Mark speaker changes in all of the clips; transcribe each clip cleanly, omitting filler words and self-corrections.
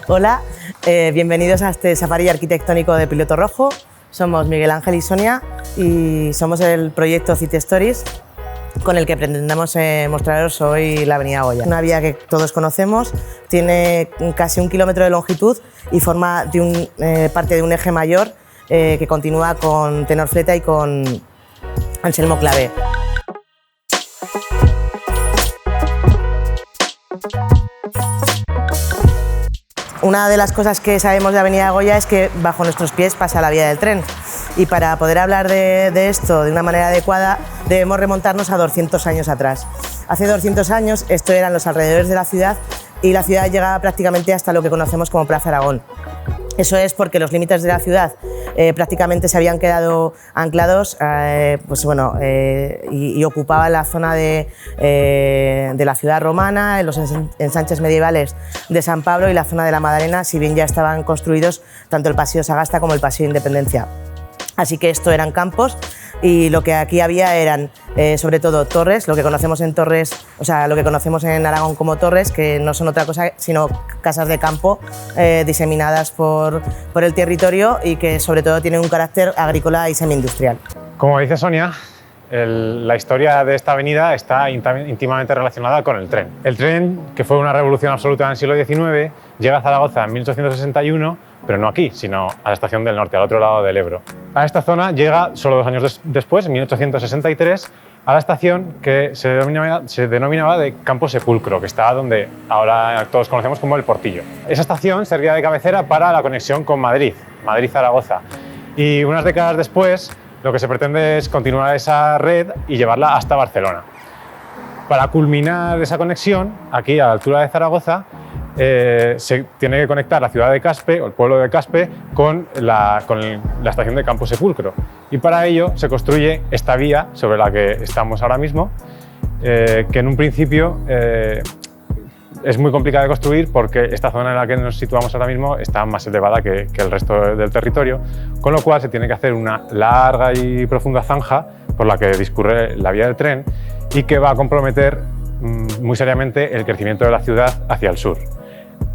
Speaker 1: Hola, bienvenidos a este safari arquitectónico de Piloto Rojo. Somos Miguel Ángel y Sonia y somos el proyecto City Stories con el que pretendemos mostraros hoy la Avenida Goya. Una vía que todos conocemos, tiene casi 1 kilómetro de longitud y forma parte de un eje mayor que continúa con Tenor Fleta y con Anselmo Clavé. Una de las cosas que sabemos de Avenida Goya es que bajo nuestros pies pasa la vía del tren, y para poder hablar de esto de una manera adecuada debemos remontarnos a 200 años atrás. Hace 200 años esto eran los alrededores de la ciudad y la ciudad llegaba prácticamente hasta lo que conocemos como Plaza Aragón. Eso es porque los límites de la ciudad prácticamente se habían quedado anclados y ocupaban la zona de la ciudad romana, en los ensanches medievales de San Pablo y la zona de la Madalena, si bien ya estaban construidos tanto el Paseo Sagasta como el Paseo Independencia. Así que esto eran campos y lo que aquí había eran sobre todo torres, lo que conocemos en torres, o sea, lo que conocemos en Aragón como torres, que no son otra cosa sino casas de campo diseminadas por el territorio y que sobre todo tienen un carácter agrícola y semi-industrial.
Speaker 2: Como dice Sonia, la historia de esta avenida está íntimamente relacionada con el tren. El tren, que fue una revolución absoluta en el siglo XIX, llega a Zaragoza en 1861, pero no aquí, sino a la estación del norte, al otro lado del Ebro. A esta zona llega solo 2 años después, en 1863, a la estación que se denominaba de Campo Sepulcro, que está donde ahora todos conocemos como el Portillo. Esa estación servía de cabecera para la conexión con Madrid, Madrid-Zaragoza. Y unas décadas después, lo que se pretende es continuar esa red y llevarla hasta Barcelona. Para culminar esa conexión, aquí a la altura de Zaragoza, se tiene que conectar la ciudad de Caspe, o el pueblo de Caspe, con la estación de Campo Sepulcro. Y para ello se construye esta vía sobre la que estamos ahora mismo, que en un principio es muy complicada de construir porque esta zona en la que nos situamos ahora mismo está más elevada que el resto del territorio, con lo cual se tiene que hacer una larga y profunda zanja por la que discurre la vía del tren y que va a comprometer muy seriamente el crecimiento de la ciudad hacia el sur.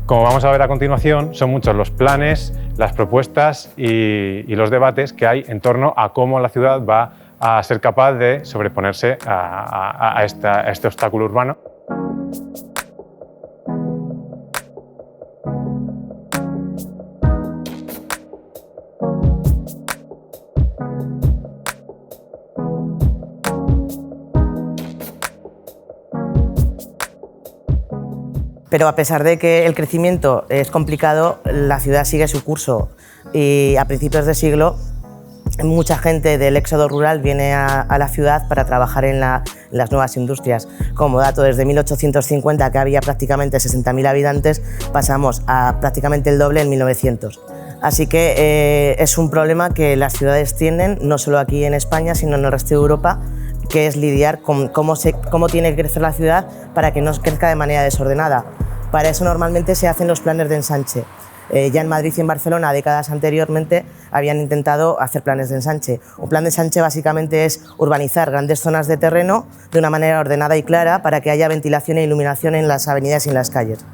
Speaker 2: Como vamos a ver a continuación, son muchos los planes, las propuestas y los debates que hay en torno a cómo la ciudad va a ser capaz de sobreponerse a este obstáculo urbano.
Speaker 1: Pero a pesar de que el crecimiento es complicado, la ciudad sigue su curso y a principios de siglo mucha gente del éxodo rural viene a la ciudad para trabajar en las nuevas industrias. Como dato, desde 1850, que había prácticamente 60.000 habitantes, pasamos a prácticamente el doble en 1900. Así que es un problema que las ciudades tienen, no solo aquí en España, sino en el resto de Europa, que es lidiar con cómo tiene que crecer la ciudad para que no crezca de manera desordenada. Para eso normalmente se hacen los planes de ensanche. Ya en Madrid y en Barcelona, décadas anteriormente, habían intentado hacer planes de ensanche. Un plan de ensanche básicamente es urbanizar grandes zonas de terreno de una manera ordenada y clara para que haya ventilación e iluminación en las avenidas y en las calles.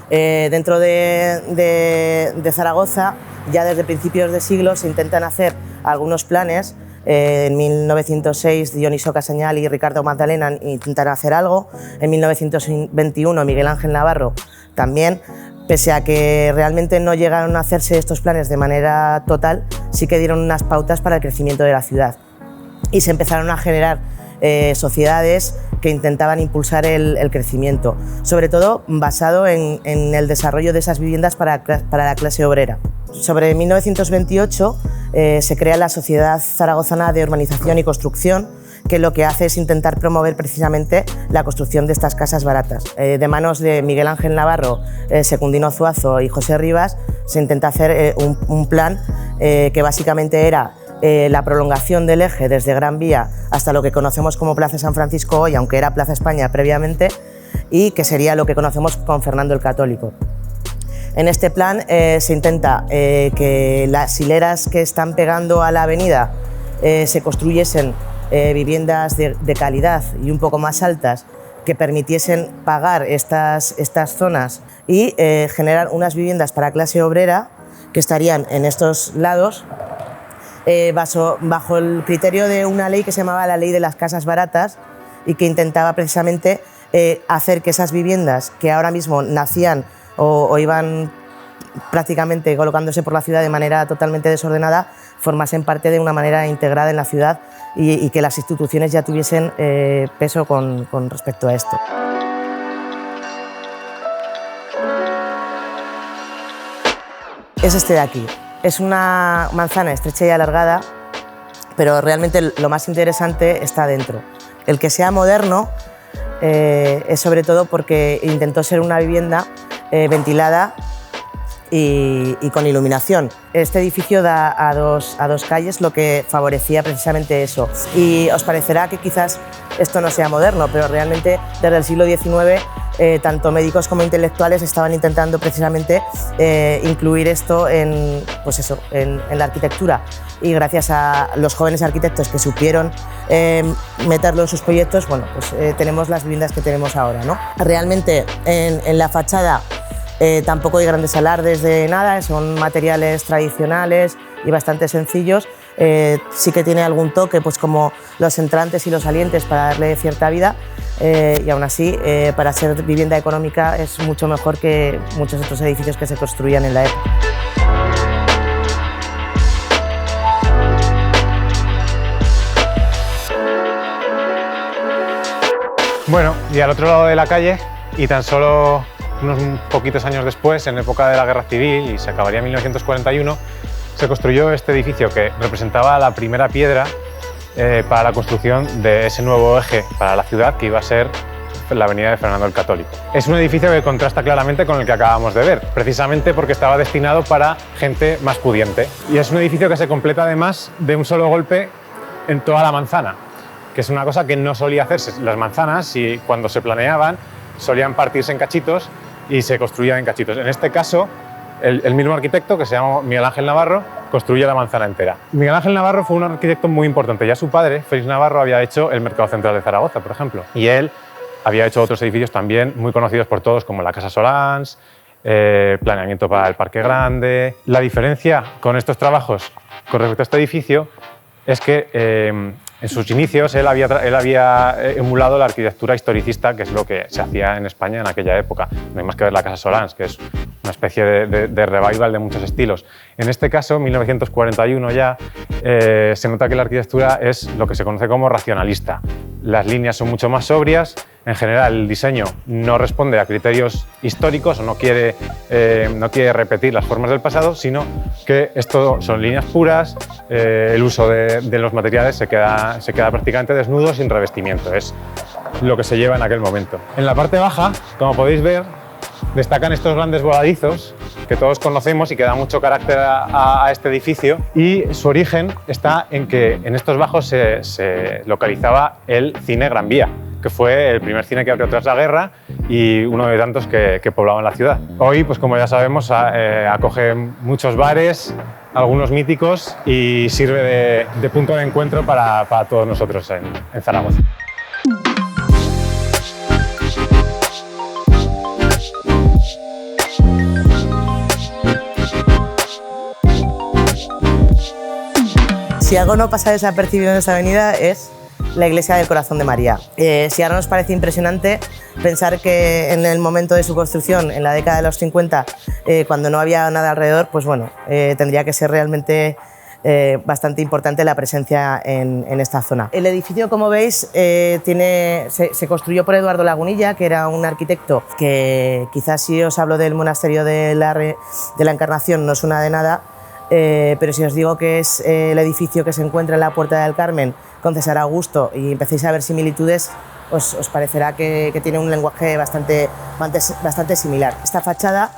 Speaker 1: Dentro de Zaragoza, ya desde principios de siglo se intentan hacer algunos planes. En 1906 Dioniso Casañal y Ricardo Magdalena intentaron hacer algo. En 1921 Miguel Ángel Navarro también. Pese a que realmente no llegaron a hacerse estos planes de manera total, sí que dieron unas pautas para el crecimiento de la ciudad. Y se empezaron a generar sociedades que intentaban impulsar el crecimiento, sobre todo basado en el desarrollo de esas viviendas para la clase obrera. Sobre 1928 se crea la Sociedad Zaragozana de Urbanización y Construcción, que lo que hace es intentar promover precisamente la construcción de estas casas baratas. De manos de Miguel Ángel Navarro, Secundino Zuazo y José Rivas, se intenta hacer un plan que básicamente era la prolongación del eje desde Gran Vía hasta lo que conocemos como Plaza San Francisco hoy, aunque era Plaza España previamente, y que sería lo que conocemos con Fernando el Católico. En este plan se intenta que las hileras que están pegando a la avenida se construyesen viviendas de calidad y un poco más altas que permitiesen pagar estas zonas y generar unas viviendas para clase obrera que estarían en estos lados bajo el criterio de una ley que se llamaba la Ley de las Casas Baratas y que intentaba precisamente hacer que esas viviendas que ahora mismo nacían o iban prácticamente colocándose por la ciudad de manera totalmente desordenada, formasen parte de una manera integrada en la ciudad y que las instituciones ya tuviesen peso con respecto a esto. Es este de aquí. Es una manzana estrecha y alargada, pero realmente lo más interesante está dentro. El que sea moderno es sobre todo porque intentó ser una vivienda ventilada y con iluminación. Este edificio da a dos calles, lo que favorecía precisamente eso. Y os parecerá que quizás esto no sea moderno, pero realmente desde el siglo XIX tanto médicos como intelectuales estaban intentando precisamente incluir esto en la arquitectura, y gracias a los jóvenes arquitectos que supieron meterlo en sus proyectos, bueno, pues tenemos las viviendas que tenemos ahora, ¿no? Realmente en la fachada tampoco hay grandes alardes de nada, son materiales tradicionales y bastante sencillos. Sí que tiene algún toque, pues como los entrantes y los salientes, para darle cierta vida, y aún así, para ser vivienda económica es mucho mejor que muchos otros edificios que se construían en la época.
Speaker 2: Bueno, y al otro lado de la calle, y tan solo unos poquitos años después, en época de la Guerra Civil, y se acabaría en 1941, se construyó este edificio que representaba la primera piedra para la construcción de ese nuevo eje para la ciudad que iba a ser la avenida de Fernando el Católico. Es un edificio que contrasta claramente con el que acabamos de ver, precisamente porque estaba destinado para gente más pudiente. Y es un edificio que se completa además de un solo golpe en toda la manzana, que es una cosa que no solía hacerse. Las manzanas, y cuando se planeaban, solían partirse en cachitos y se construían en cachitos. En este caso, el mismo arquitecto, que se llama Miguel Ángel Navarro, construye la manzana entera. Miguel Ángel Navarro fue un arquitecto muy importante. Ya su padre, Félix Navarro, había hecho el Mercado Central de Zaragoza, por ejemplo. Y él había hecho otros edificios también muy conocidos por todos, como la Casa Solans, planeamiento para el Parque Grande. La diferencia con estos trabajos con respecto a este edificio es que en sus inicios él había emulado la arquitectura historicista, que es lo que se hacía en España en aquella época. No hay más que ver la Casa Solans, que es una especie de revival de muchos estilos. En este caso, en 1941 ya, se nota que la arquitectura es lo que se conoce como racionalista. Las líneas son mucho más sobrias. En general, el diseño no responde a criterios históricos o no quiere repetir las formas del pasado, sino que esto son líneas puras. El uso de los materiales se queda prácticamente desnudo, sin revestimiento. Es lo que se lleva en aquel momento. En la parte baja, como podéis ver, destacan estos grandes voladizos que todos conocemos y que dan mucho carácter a este edificio, y su origen está en que en estos bajos se localizaba el Cine Gran Vía, que fue el primer cine que abrió tras la guerra y uno de tantos que poblaban la ciudad. Hoy, pues como ya sabemos, acoge muchos bares, algunos míticos, y sirve de punto de encuentro para todos nosotros en Zaragoza.
Speaker 1: Si algo no pasa desapercibido en esta avenida es la Iglesia del Corazón de María. Si ahora nos parece impresionante pensar que en el momento de su construcción, en la década de los 50, cuando no había nada alrededor, pues bueno, tendría que ser realmente bastante importante la presencia en esta zona. El edificio, como veis, se construyó por Eduardo Lagunilla, que era un arquitecto que quizás, si os hablo del monasterio de la Encarnación, no suena de nada, pero si os digo que es el edificio que se encuentra en la Puerta del Carmen con César Augusto y empecéis a ver similitudes, os parecerá que tiene un lenguaje bastante similar. Esta fachada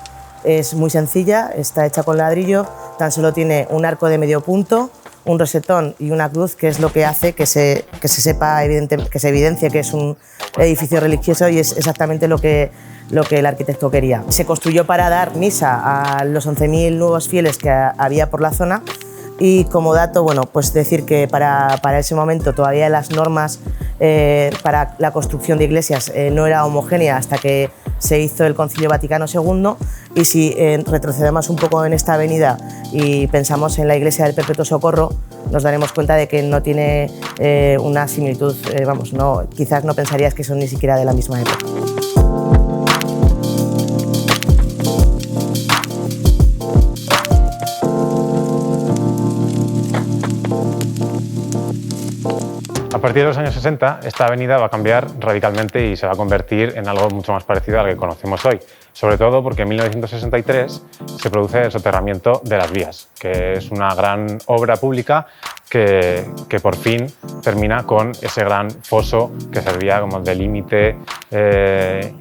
Speaker 1: es muy sencilla, está hecha con ladrillo, tan solo tiene un arco de medio punto, un rosetón y una cruz, que es lo que hace que se sepa, que se evidencie que es un edificio religioso, y es exactamente lo que el arquitecto quería. Se construyó para dar misa a los 11.000 nuevos fieles que había por la zona, y como dato, bueno, pues decir que para ese momento todavía las normas para la construcción de iglesias no era homogénea hasta que se hizo el Concilio Vaticano II, y si retrocedemos un poco en esta avenida y pensamos en la iglesia del Perpetuo Socorro, nos daremos cuenta de que no tiene una similitud, quizás no pensarías que son ni siquiera de la misma época.
Speaker 2: A partir de los años 60, esta avenida va a cambiar radicalmente y se va a convertir en algo mucho más parecido al que conocemos hoy. Sobre todo porque en 1963 se produce el soterramiento de las vías, que es una gran obra pública que por fin termina con ese gran foso que servía como de límite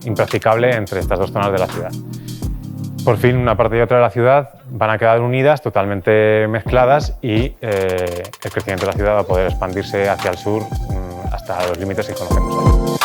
Speaker 2: impracticable entre estas dos zonas de la ciudad. Por fin, una parte y otra de la ciudad van a quedar unidas, totalmente mezcladas, y el crecimiento de la ciudad va a poder expandirse hacia el sur hasta los límites que conocemos hoy.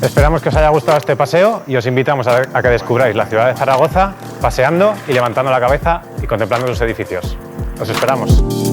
Speaker 2: Esperamos que os haya gustado este paseo y os invitamos a que descubráis la ciudad de Zaragoza paseando y levantando la cabeza y contemplando sus edificios. Os esperamos.